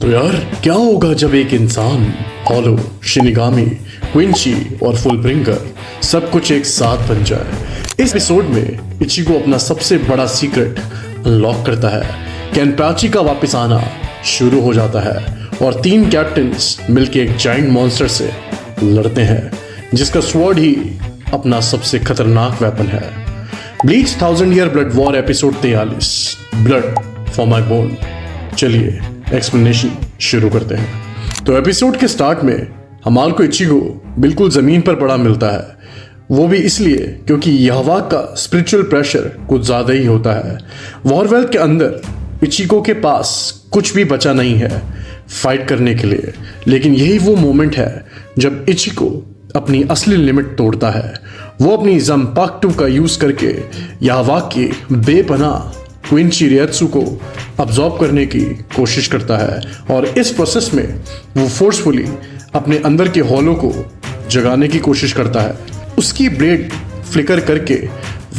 तो यार क्या होगा जब एक इंसान हॉलो, शिनिगामी, क्विंची और फुलब्रिंगर सब कुछ एक साथ बन जाए। इस एपिसोड में इचिगो अपना सबसे बड़ा सीक्रेट अनलॉक करता है। केनपाची का वापस आना शुरू हो जाता है और तीन कैप्टन्स मिलकर एक जाइंट मॉन्स्टर से लड़ते हैं जिसका स्वॉर्ड ही अपना सबसे खतरनाक वेपन है। Bleach 1000 year blood war episode 43 blood for my bone. चलिए एक्सप्लेनेशन शुरू करते हैं। तो एपिसोड के स्टार्ट में हमाल को इचिगो बिल्कुल जमीन पर पड़ा मिलता है, वो भी इसलिए क्योंकि यहवा का स्पिरिचुअल प्रेशर कुछ ज्यादा ही होता है। वॉरवेल्थ के अंदर इचिगो के पास कुछ भी बचा नहीं है फाइट करने के लिए, लेकिन यही वो मोमेंट है जब इचिगो अपनी असली लिमिट तोड़ता है। वो अपनी ज़ंपाक्टू का यूज करके यहवा की बेपनाह क्विंची रिएत्सु को अब्जॉर्ब करने की कोशिश करता है और इस प्रोसेस में वो फोर्सफुली अपने अंदर के हॉलो को जगाने की कोशिश करता है। उसकी ब्लेड फ्लिकर करके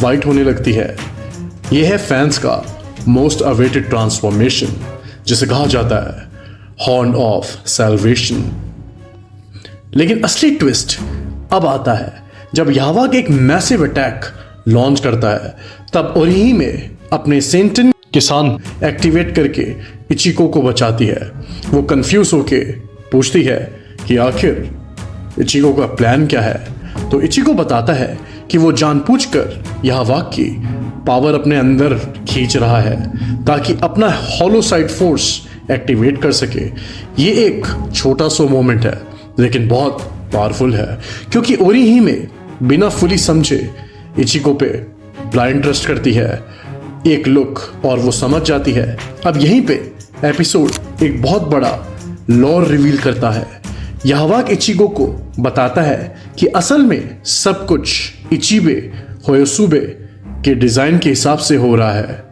वाइट होने लगती है। यह है फैंस का मोस्ट अवेटेड ट्रांसफॉर्मेशन, जिसे कहा जाता है हॉर्न ऑफ सैल्वेशन। लेकिन असली ट्विस्ट अब आता है जब यहवा एक मैसिव अटैक लॉन्च करता है। तब ओरिही में अपने सेंटन किसान एक्टिवेट करके इचिगो को बचाती है। वो कंफ्यूज होके पूछती है कि आखिर इचिगो का प्लान क्या है। तो इचिगो बताता है कि वो जानबूझकर यहवा की पावर अपने अंदर खींच रहा है ताकि अपना हॉलोसाइड फोर्स एक्टिवेट कर सके। ये एक छोटा सा मोमेंट है लेकिन बहुत पावरफुल है, क्योंकि ओरिही में बिना फुली समझे इचिगो पे ब्लाइंड ट्रस्ट करती है। एक लुक और वो समझ जाती है। अब यहीं पे एपिसोड एक बहुत बड़ा लॉर रिवील करता है। यहवा इचिगो को बताता है कि असल में सब कुछ इचिबे होयोसुबे के डिजाइन के हिसाब से हो रहा है।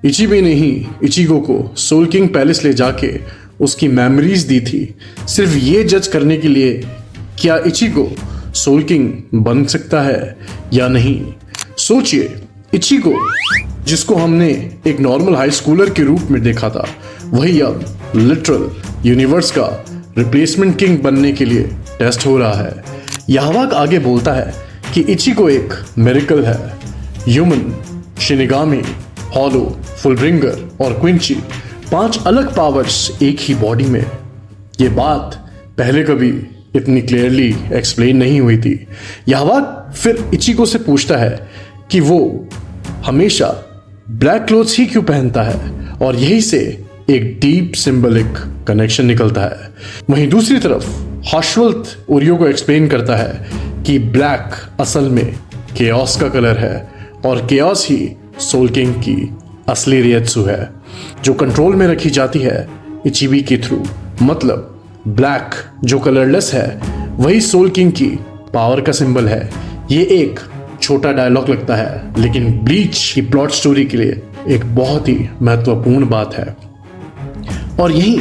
इचिबे ने ही इचिगो को सोल किंग पैलेस ले जाके उसकी मेमोरीज दी थी, सिर्फ ये जज करने के लिए क्या इचिगो सोल किंग बन सकता है या नहीं। सोचिए, इचिगो जिसको हमने एक नॉर्मल हाई स्कूलर के रूप में देखा था, वही अब लिटरल यूनिवर्स का रिप्लेसमेंट किंग बनने के लिए टेस्ट हो रहा है। यहवा आगे बोलता है कि इचिगो एक मिरेकल है। ह्यूमन, शिनिगामी, हॉलो, फुलब्रिंगर और क्विंची, 5 अलग पावर्स एक ही बॉडी में। ये बात पहले कभी इतनी क्लियरली एक्सप्लेन नहीं हुई थी। यहवा फिर इचिगो से पूछता है कि वो हमेशा ब्लैक क्लोथ्स ही क्यों पहनता है, और यही से एक डीप सिंबलिक कनेक्शन निकलता है। वहीं दूसरी तरफ हाशवल्थ ओरियो को एक्सप्लेन करता है कि ब्लैक असल में केओस का कलर है और केओस ही सोल किंग की असली रिएत्सु है जो कंट्रोल में रखी जाती है इचिबे के थ्रू। मतलब ब्लैक जो कलरलेस है वही सोल किंग की पावर का सिंबल है। ये एक छोटा डायलॉग लगता है, लेकिन ब्लीच की प्लॉट स्टोरी के लिए एक बहुत ही महत्वपूर्ण बात है। और यही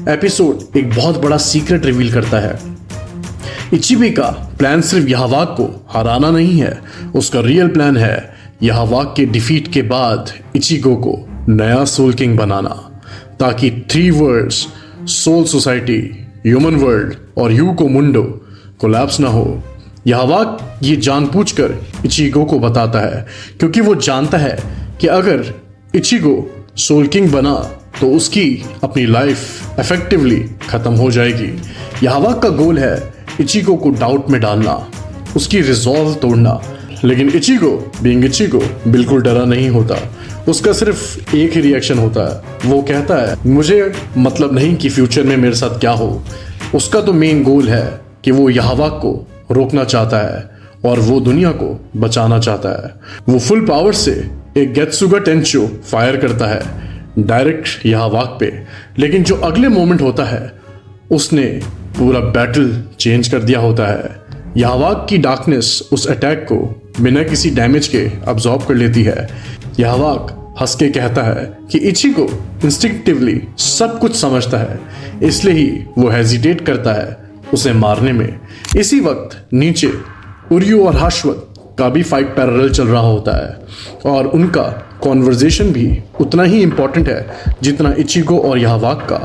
एपिसोड एक बहुत बड़ा सीक्रेट रिवील करता है। इचिबे का प्लान सिर्फ यहवा को हराना नहीं है, उसका रियल प्लान है यहवा के डिफीट के बाद इचिगो को नया सोल किंग बनाना, ताकि 3 worlds, soul society, human world और यूको मुंडो कोलैप्स ना हो। यहवा ये जानबूझकर इचिगो को बताता है क्योंकि वो जानता है कि अगर इचिगो सोल किंग बना तो उसकी अपनी लाइफ इफेक्टिवली खत्म हो जाएगी। यहवा का गोल है इचिगो को डाउट में डालना, उसकी रिजॉल्व तोड़ना। लेकिन इचिगो बीइंग इचिगो बिल्कुल डरा नहीं होता। उसका सिर्फ एक ही रिएक्शन होता है, वो कहता है मुझे मतलब नहीं कि फ्यूचर में मेरे साथ क्या हो। उसका तो मेन गोल है कि वो यहवा को रोकना चाहता है और वो दुनिया को बचाना चाहता है। वो फुल पावर से एक गेत्सुगा टेंचो फायर करता है डायरेक्ट यहवा पे, लेकिन जो अगले मोमेंट होता है उसने पूरा बैटल चेंज कर दिया होता है। यहवा की डार्कनेस उस अटैक को बिना किसी डैमेज के अब्जॉर्ब कर लेती है। यहवा हंस के कहता है कि इचिगो इंस्टिंक्टिवली सब कुछ समझता है, इसलिए ही वो हेजिटेट करता है उसे मारने में। इसी वक्त नीचे ओरियो और हाशवत का भी फाइट पैरेलल चल रहा होता है और उनका कॉन्वर्जेशन भी उतना ही इम्पोर्टेंट है जितना इचिगो और यहवा का।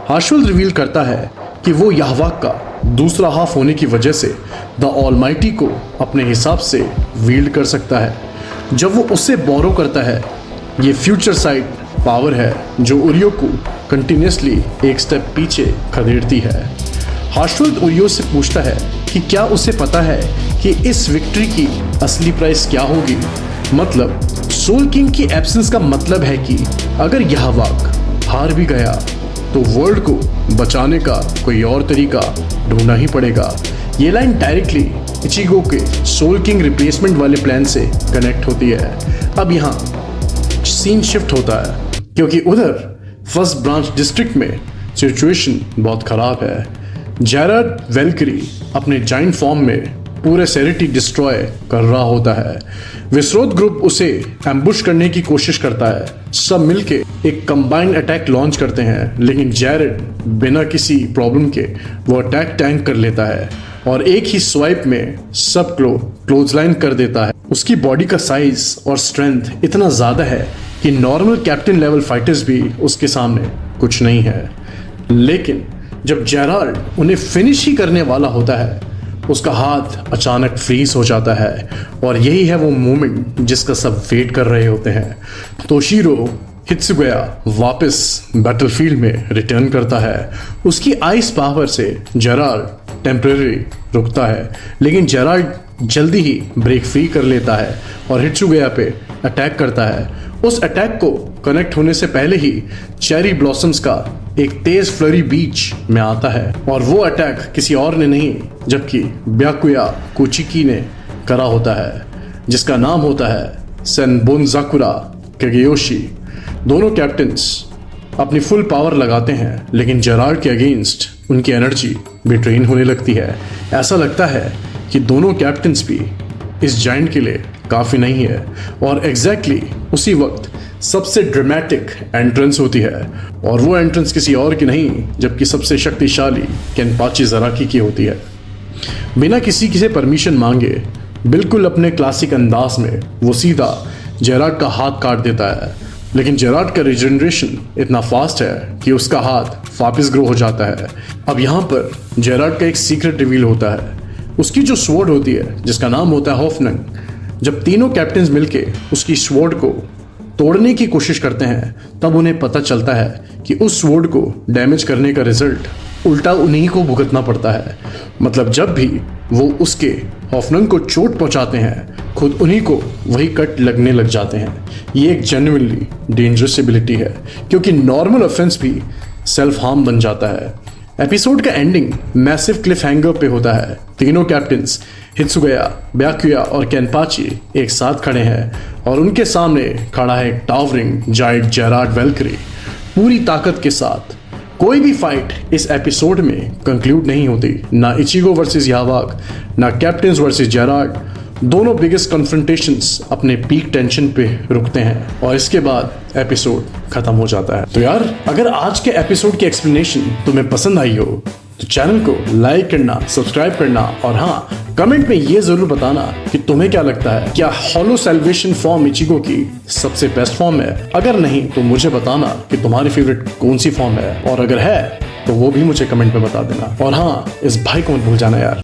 हार्शफील्ड रिवील करता है कि वो याहवाक का दूसरा हाफ होने की वजह से द ऑलमाइटी को अपने हिसाब से वील्ड कर सकता है। जब वो उससे बोरो करता है, ये फ्यूचर साइड पावर है जो उरियो को कंटिन्यूसली एक स्टेप पीछे खदेड़ती है। हार्शफील्ड उरियो से पूछता है कि क्या उसे पता है कि इस विक्ट्री की असली प्राइस क्या होगी। मतलब सोल किंग की एब्सेंस का मतलब है कि अगर याहवाक हार भी गया तो वर्ल्ड को बचाने का कोई और तरीका ढूंढना ही पड़ेगा। ये लाइन डायरेक्टली इचिगो के सोल किंग रिप्लेसमेंट वाले प्लान से कनेक्ट होती है। अब यहाँ सीन शिफ्ट होता है क्योंकि उधर फर्स्ट ब्रांच डिस्ट्रिक्ट में सिचुएशन बहुत खराब है। जेरार्ड वेल्करी अपने जाइंट फॉर्म में पूरे सेरिटी डिस्ट्रॉय कर रहा होता है। विस्रोत ग्रुप उसे एम्बुश करने की कोशिश करता है। सब मिलके एक कंबाइंड अटैक लॉन्च करते हैं, लेकिन जेरेड बिना किसी प्रॉब्लम के वो अटैक टैंक कर लेता है और एक ही स्वाइप में सब को क्लोजलाइन कर देता है। उसकी बॉडी का साइज और स्ट्रेंथ इतना ज्यादा है कि नॉर्मल कैप्टन लेवल फाइटर्स भी उसके सामने कुछ नहीं है। लेकिन जब जेराल्ड उन्हें फिनिश ही करने वाला होता है, उसका हाथ अचानक फ्रीज हो जाता है और यही है वो मोमेंट जिसका सब वेट कर रहे होते हैं। तोशिरो हित्सुगया वापस बैटलफील्ड में रिटर्न करता है। उसकी आइस पावर से जेराल्ड टेम्परेरी रुकता है, लेकिन जेराल्ड जल्दी ही ब्रेक फ्री कर लेता है और हित्सुगया पे अटैक करता है। उस अटैक को कनेक्ट होने से पहले ही चेरी ब्लॉसम्स का एक तेज फ्लरी बीच में आता है और वो अटैक किसी और ने नहीं जबकि ब्याकुया कुचिकी ने करा होता है, जिसका नाम होता है सेनबोनजाकुरा केगेयोशी। दोनों कैप्टन्स अपनी फुल पावर लगाते हैं, लेकिन जेराल्ड के अगेंस्ट उनकी एनर्जी भी ड्रेन होने लगती है। ऐसा लगता है कि दोनों कैप्टन्स भी इस जाइंट के लिए काफ़ी नहीं है और एग्जैक्टली उसी वक्त सबसे ड्रामेटिक एंट्रेंस होती है और वो एंट्रेंस किसी और की नहीं जबकि सबसे शक्तिशाली केनपाची ज़राकी की होती है। बिना किसी से परमिशन मांगे बिल्कुल अपने क्लासिक अंदाज में वो सीधा जेराल्ड का हाथ काट देता है, लेकिन जेराल्ड का रिजनरेशन इतना फास्ट है कि उसका हाथ वापस ग्रो हो जाता है। अब यहाँ पर जेराल्ड का एक सीक्रेट रिवील होता है। उसकी जो स्वॉर्ड होती है जिसका नाम होता है होफनंग, जब तीनों कैप्टन्स मिलके उसकी स्वॉर्ड को तोड़ने की कोशिश करते हैं तब उन्हें पता चलता है कि उस स्वॉर्ड को डैमेज करने का रिजल्ट उल्टा उन्हीं को भुगतना पड़ता है। मतलब जब भी वो उसके होफनंग को चोट पहुंचाते हैं, खुद उन्हीं को वही कट लगने लग जाते हैं। ये एक जेन्युइनली डेंजरस एबिलिटी है क्योंकि नॉर्मल ऑफेंस भी सेल्फ हार्म बन जाता है। एपिसोड का एंडिंग मैसिव क्लिफ हैंगर पे होता है। तीनों कैप्टन्स हित्सुगया, ब्याकुया और केनपाची एक साथ खड़े हैं और उनके सामने खड़ा है टावरिंग जाइंट जेरार्ड वेल्करी पूरी ताकत के साथ। कोई भी फाइट इस एपिसोड में कंक्लूड नहीं होती, ना इचिगो वर्सेस याहवाक, ना कैप्टन्स वर्सेस जेरार्ड। दोनों बिगेस्ट कन्फ्रंटेशंस अपने पीक टेंशन पे रुकते हैं और इसके बाद एपिसोड खत्म हो जाता है। तो यार, अगर आज के एपिसोड की एक्सप्लेनेशन तुम्हें पसंद आई हो तो चैनल को लाइक करना, सब्सक्राइब करना और हाँ, कमेंट में ये जरूर बताना कि तुम्हें क्या लगता है, क्या होलो सैल्वेशन फॉर्म इचिगो की सबसे बेस्ट फॉर्म है। अगर नहीं तो मुझे बताना कि तुम्हारी फेवरेट कौन सी फॉर्म है, और अगर है तो वो भी मुझे कमेंट में बता देना। और हाँ, इस भाई को मत भूल जाना यार।